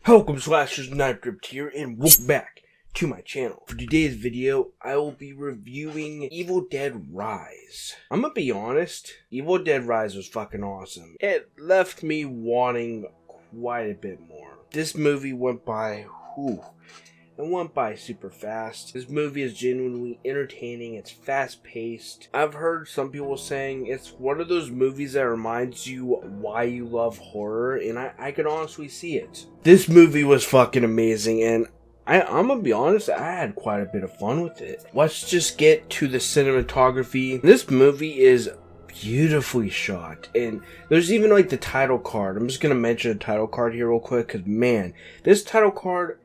Welcome Slashers, Knife Grip here, and welcome back to my channel. For today's video, I will be reviewing Evil Dead Rise. I'm gonna be honest, Evil Dead Rise was fucking awesome. It left me wanting quite a bit more. This movie went by, it went by super fast. This movie is genuinely entertaining, it's fast paced. I've heard some people saying it's one of those movies that reminds you why you love horror, and I can honestly see it. This movie was fucking amazing, and I'm gonna be honest, I had quite a bit of fun with it. Let's just get to the cinematography. This movie is beautifully shot, and there's even like the title card. I'm just gonna mention the title card here real quick, because man, this title card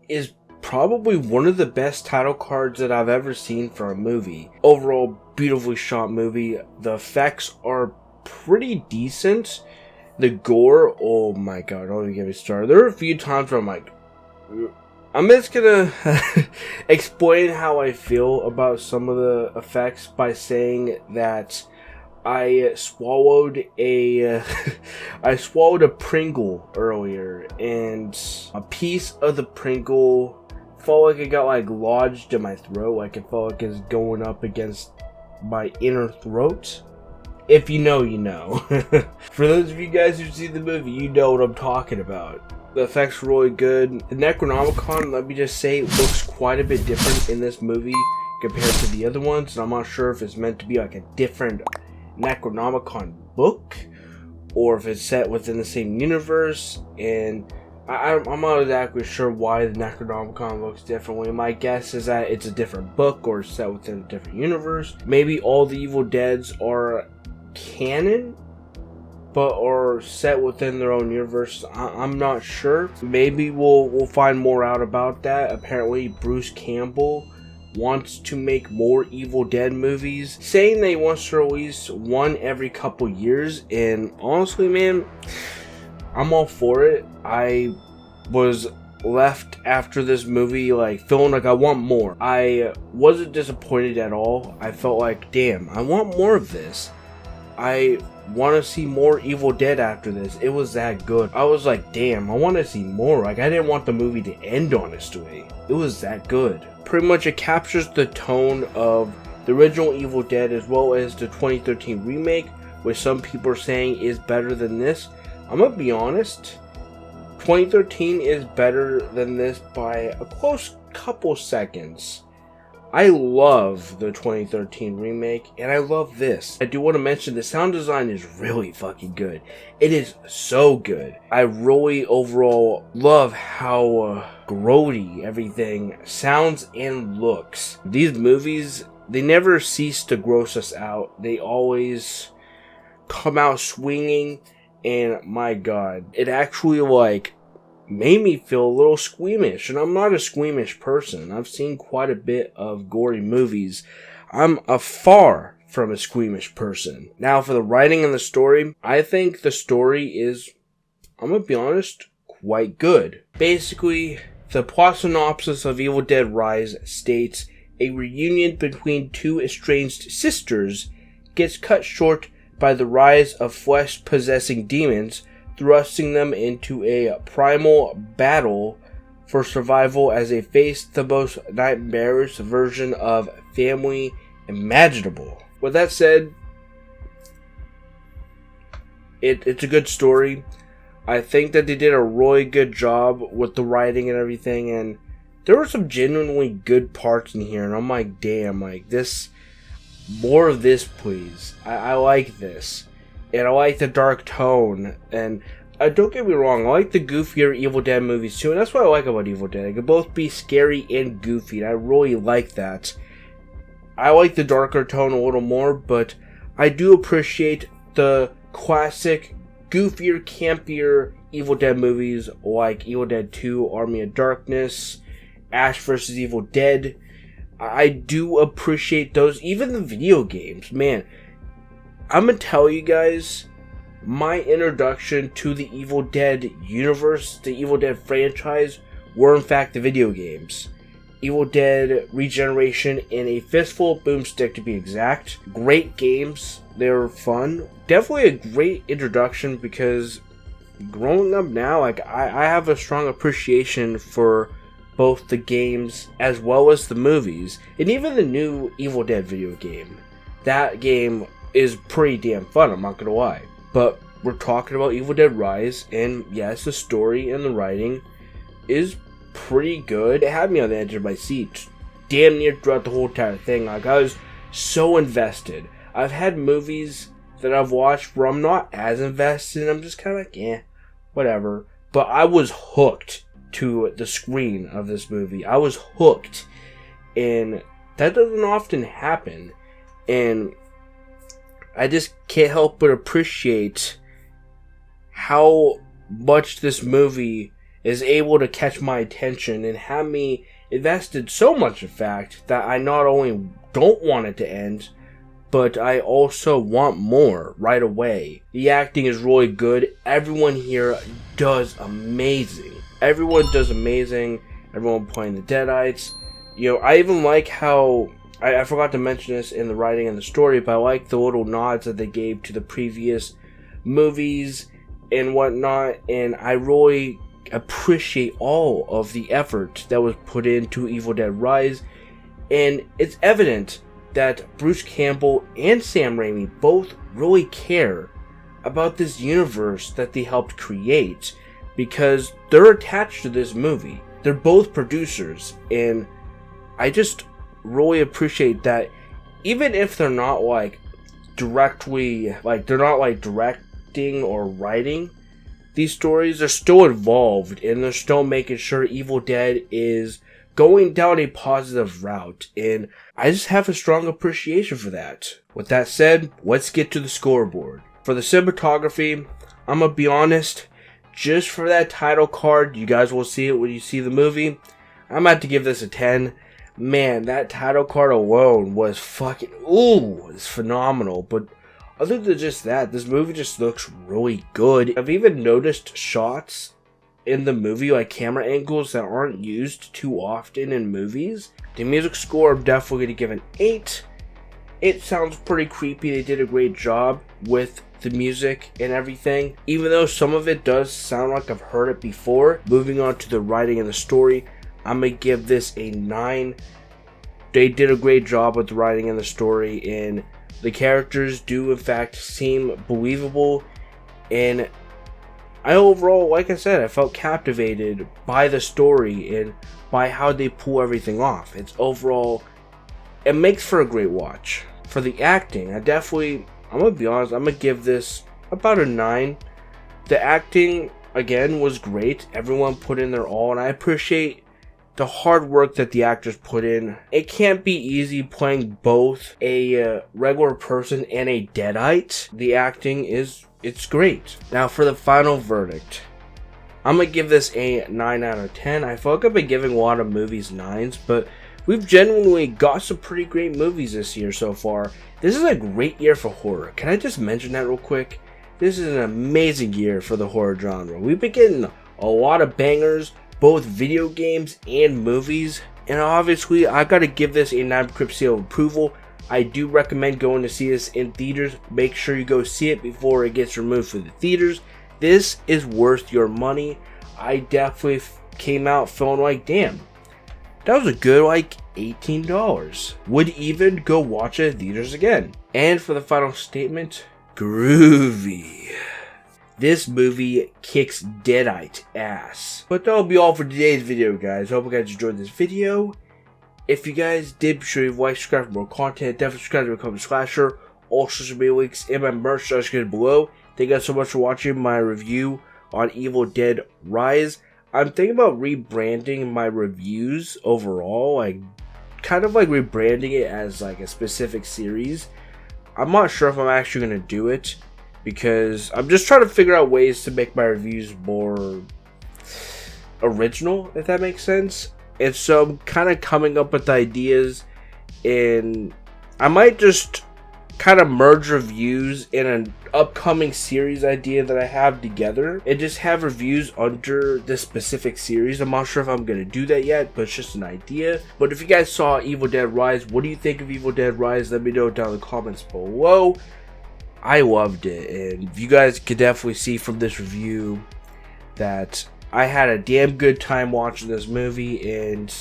is probably one of the best title cards that I've ever seen for a movie. Overall, beautifully shot movie. The effects are pretty decent. The gore, oh my god, don't even get me started. There are a few times where I'm like, I'm just gonna explain how I feel about some of the effects by saying that I swallowed a Pringle earlier, and a piece of the Pringle felt like it got like lodged in my throat, like it felt like it's going up against my inner throat. If you know, you know. For those of you guys who've seen the movie, you know what I'm talking about. The effects were really good. The Necronomicon, let me just say, looks quite a bit different in this movie compared to the other ones, and I'm not sure if it's meant to be like a different Necronomicon book or if it's set within the same universe, and I'm not exactly sure why the Necronomicon looks differently. My guess is that it's a different book or set within a different universe. Maybe all the Evil Deads are canon, but are set within their own universe. I'm not sure. Maybe we'll find more out about that. Apparently, Bruce Campbell wants to make more Evil Dead movies, saying that he wants to release one every couple years, and honestly, man, I'm all for it. I was left after this movie like feeling like I want more. I wasn't disappointed at all. I felt like, damn, I want more of this. I want to see more Evil Dead after this. It was that good. I was like, damn, I want to see more. Like, I didn't want the movie to end, honestly. It was that good. Pretty much it captures the tone of the original Evil Dead as well as the 2013 remake, which some people are saying is better than this. I'm gonna be honest, 2013 is better than this by a close couple seconds. I love the 2013 remake, and I love this. I do want to mention the sound design is really fucking good. It is so good. I really overall love how grody everything sounds and looks. These movies, they never cease to gross us out. They always come out swinging, and my god, it actually like made me feel a little squeamish, and I'm not a squeamish person. I've seen quite a bit of gory movies. I'm a far from a squeamish person. Now for the writing and the story, I think the story is, I'm gonna be honest, quite good. Basically, the plot synopsis of Evil Dead Rise states a reunion between two estranged sisters gets cut short by the rise of flesh-possessing demons, thrusting them into a primal battle for survival as they face the most nightmarish version of family imaginable. With that said, it's a good story. I think that they did a really good job with the writing and everything, and there were some genuinely good parts in here, and I'm like, damn, like this, more of this please. I like this. And I like the dark tone, and don't get me wrong, I like the goofier Evil Dead movies too, and that's what I like about Evil Dead. It can both be scary and goofy, and I really like that. I like the darker tone a little more, but I do appreciate the classic, goofier, campier Evil Dead movies like Evil Dead 2, Army of Darkness, Ash vs. Evil Dead. I do appreciate those, even the video games, man. I'm gonna tell you guys, my introduction to the Evil Dead universe, the Evil Dead franchise, were in fact the video games. Evil Dead Regeneration and A Fistful of Boomstick to be exact. Great games, they were fun. Definitely a great introduction because growing up now, like I have a strong appreciation for both the games as well as the movies, and even the new Evil Dead video game. That game is pretty damn fun, I'm not gonna lie. But we're talking about Evil Dead Rise, and yes, the story and the writing is pretty good. It had me on the edge of my seat damn near throughout the whole entire thing. Like, I was so invested. I've had movies that I've watched where I'm not as invested, I'm just kind of like, eh, whatever. But I was hooked to the screen of this movie. I was hooked, and that doesn't often happen. And I just can't help but appreciate how much this movie is able to catch my attention and have me invested so much, in fact, that I not only don't want it to end, but I also want more right away. The acting is really good. Everyone here does amazing. Everyone does amazing. Everyone playing the Deadites. You know, I even like how, I forgot to mention this in the writing and the story, but I like the little nods that they gave to the previous movies and whatnot, and I really appreciate all of the effort that was put into Evil Dead Rise, and it's evident that Bruce Campbell and Sam Raimi both really care about this universe that they helped create, because they're attached to this movie. They're both producers, and I just really appreciate that, even if they're not like directly, like they're not like directing or writing these stories, are still involved, and they're still making sure Evil Dead is going down a positive route, and I just have a strong appreciation for that. With that said, let's get to the scoreboard. For the cinematography, I'm gonna be honest, just for that title card, you guys will see it when you see the movie, I'm about to give this a 10. Man, that title card alone was fucking, it's phenomenal. But other than just that, this movie just looks really good. I've even noticed shots in the movie, like camera angles that aren't used too often in movies. The music score, I'm definitely going to give an 8. It sounds pretty creepy. They did a great job with the music and everything. Even though some of it does sound like I've heard it before. Moving on to the writing and the story, I'm going to give this a 9. They did a great job with the writing and the story, and the characters do in fact seem believable, and I overall, like I said, I felt captivated by the story and by how they pull everything off. It's overall, it makes for a great watch. For the acting, I'm gonna be honest, I'm gonna give this about a 9. The acting, again, was great. Everyone put in their all, and I appreciate the hard work that the actors put in. It can't be easy playing both a regular person and a Deadite. The acting it's great. Now for the final verdict, I'm gonna give this a 9 out of 10. I feel like I've been giving a lot of movies 9s, but we've genuinely got some pretty great movies this year so far. This is a great year for horror. Can I just mention that real quick? This is an amazing year for the horror genre. We've been getting a lot of bangers, both video games and movies, and obviously I gotta give this a 9 Crypt seal of approval. I do recommend going to see this in theaters. Make sure you go see it before it gets removed from the theaters. This is worth your money. I definitely came out feeling like, damn, that was a good like $18. Would even go watch it in theaters again. And for the final statement, groovy. This movie kicks Deadite ass. But that'll be all for today's video, guys. Hope you guys enjoyed this video. If you guys did, be sure you like, subscribe for more content. Definitely subscribe to Become a Slasher. All social media links in my merch description below. Thank you guys so much for watching my review on Evil Dead Rise. I'm thinking about rebranding my reviews overall. Like, kind of like rebranding it as like a specific series. I'm not sure if I'm actually going to do it, because I'm just trying to figure out ways to make my reviews more original, if that makes sense. And so I'm kind of coming up with ideas, and I might just kind of merge reviews in an upcoming series idea that I have together, and just have reviews under this specific series. I'm not sure if I'm going to do that yet, but it's just an idea. But if you guys saw Evil Dead Rise, what do you think of Evil Dead Rise? Let me know down in the comments below. I loved it, and you guys could definitely see from this review that I had a damn good time watching this movie. And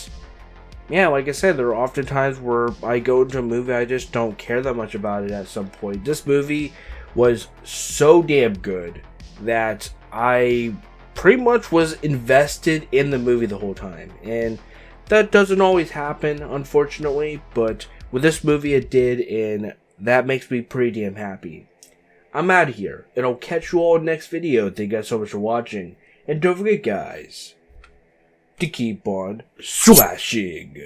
yeah, like I said, there are often times where I go into a movie, I just don't care that much about it at some point. This movie was so damn good that I pretty much was invested in the movie the whole time. And that doesn't always happen, unfortunately, but with this movie it did, and that makes me pretty damn happy. I'm out of here, and I'll catch you all in the next video. Thank you guys so much for watching, and don't forget, guys, to keep on swashing.